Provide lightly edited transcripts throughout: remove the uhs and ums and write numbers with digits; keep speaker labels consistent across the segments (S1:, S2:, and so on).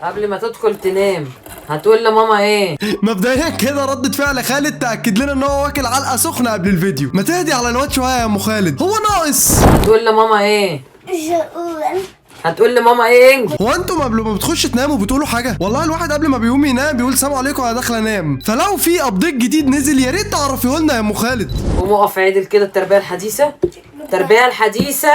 S1: قبل ما تدخل تنام هتقول لماما ايه؟
S2: مبدئيا كده ردة فعل خالد تأكد لنا ان هو واكل علقة سخنة قبل الفيديو. ما تهدي على الواد شوية يا ام خالد، هو ناقص.
S1: هتقول لماما ايه؟ هتقول لماما ايه؟ انجز.
S2: هو انتم قبل ما بتخشوا تناموا بتقولوا حاجة؟ والله الواحد قبل ما بيقوم ينام بيقول سلام عليكم انا داخل انام. فلو في ابديت جديد نزل يا ريت تعرفيه لنا يا ام خالد.
S1: قوم اقف عدل كده التربية الحديثة. التربية الحديثة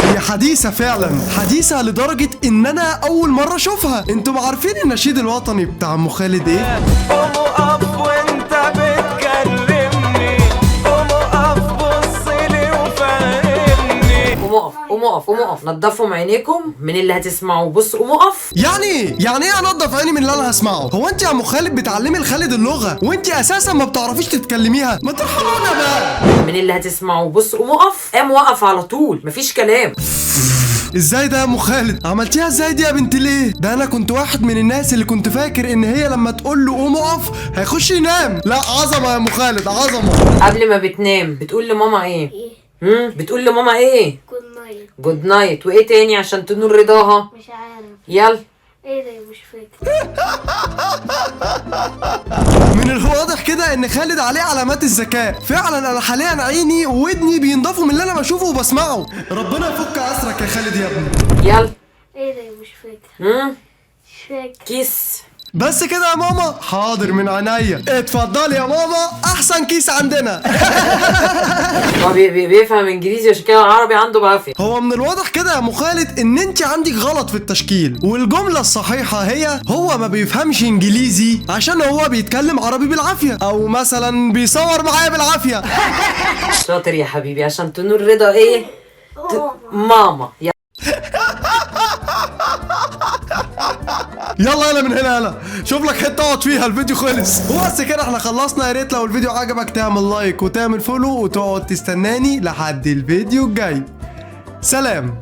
S2: هي حديثة فعلا، حديثة لدرجة ان انا اول مرة اشوفها. انتم عارفين النشيد الوطني بتاع ام خالد ايه؟
S3: قوم اقف وانت بتكلمني، قوم اقف بصلي وفهمني.
S1: قوم اقف قوم اقف قوم اقف، نضفوا عينيكم من اللي هتسمعوه. بص قوم اقف.
S2: يعني ايه انضف عيني من اللي انا هسمعه؟ هو انت يا ام خالد بتعلمي لخالد اللغة وانت اساسا ما بتعرفيش تتكلميها؟ ما ترحمونا بقى
S1: من اللي هتسمعوه. بص قوم اقف. قام وقف على طول مفيش كلام.
S2: ازاي ده يا ام خالد؟ عملتيها ازاي دي يا بنت ليه؟ ده انا كنت واحد من الناس اللي كنت فاكر ان هي لما تقول له قوم اقف هيخش ينام. لا عظمه يا ام خالد عظمه.
S1: قبل ما بتنام بتقول لماما ايه؟ بتقول لماما ايه؟
S4: جود نايت.
S1: جود نايت. وايه تاني عشان تنور رضاها؟
S4: مش عارف
S1: يلا.
S4: ايه ده، مش فاكر.
S2: من الواضح كده ان خالد عليه علامات الذكاء فعلا. انا حاليا عيني وودني بينضفوا من اللي انا بشوفه وبسمعه. ربنا يفك اسرك يا خالد يا ابني.
S1: يلا.
S4: ايه ده، مش فاكر. مش فاكر.
S1: كيس.
S2: بس كده يا ماما؟ حاضر من عينيا. اتفضلي يا ماما، احسن كيس عندنا.
S1: هو بيفهم انجليزي عشان كده العربي عنده بعافيه.
S2: هو من الواضح كده يا ام خالد ان انت عندك غلط في التشكيل، والجمله الصحيحه هي هو ما بيفهمش انجليزي عشان هو بيتكلم عربي بالعافيه، او مثلا بيصور معايا بالعافيه.
S1: شاطر يا حبيبي. عشان تنور رضا ايه؟ ماما.
S2: يلا يلا من هنا يلا، شوف لك حته اقعد فيها. الفيديو خلص وبس كده احنا خلصنا. يا ريت لو الفيديو عجبك تعمل لايك وتعمل فولو وتقعد تستناني لحد الفيديو الجاي. سلام.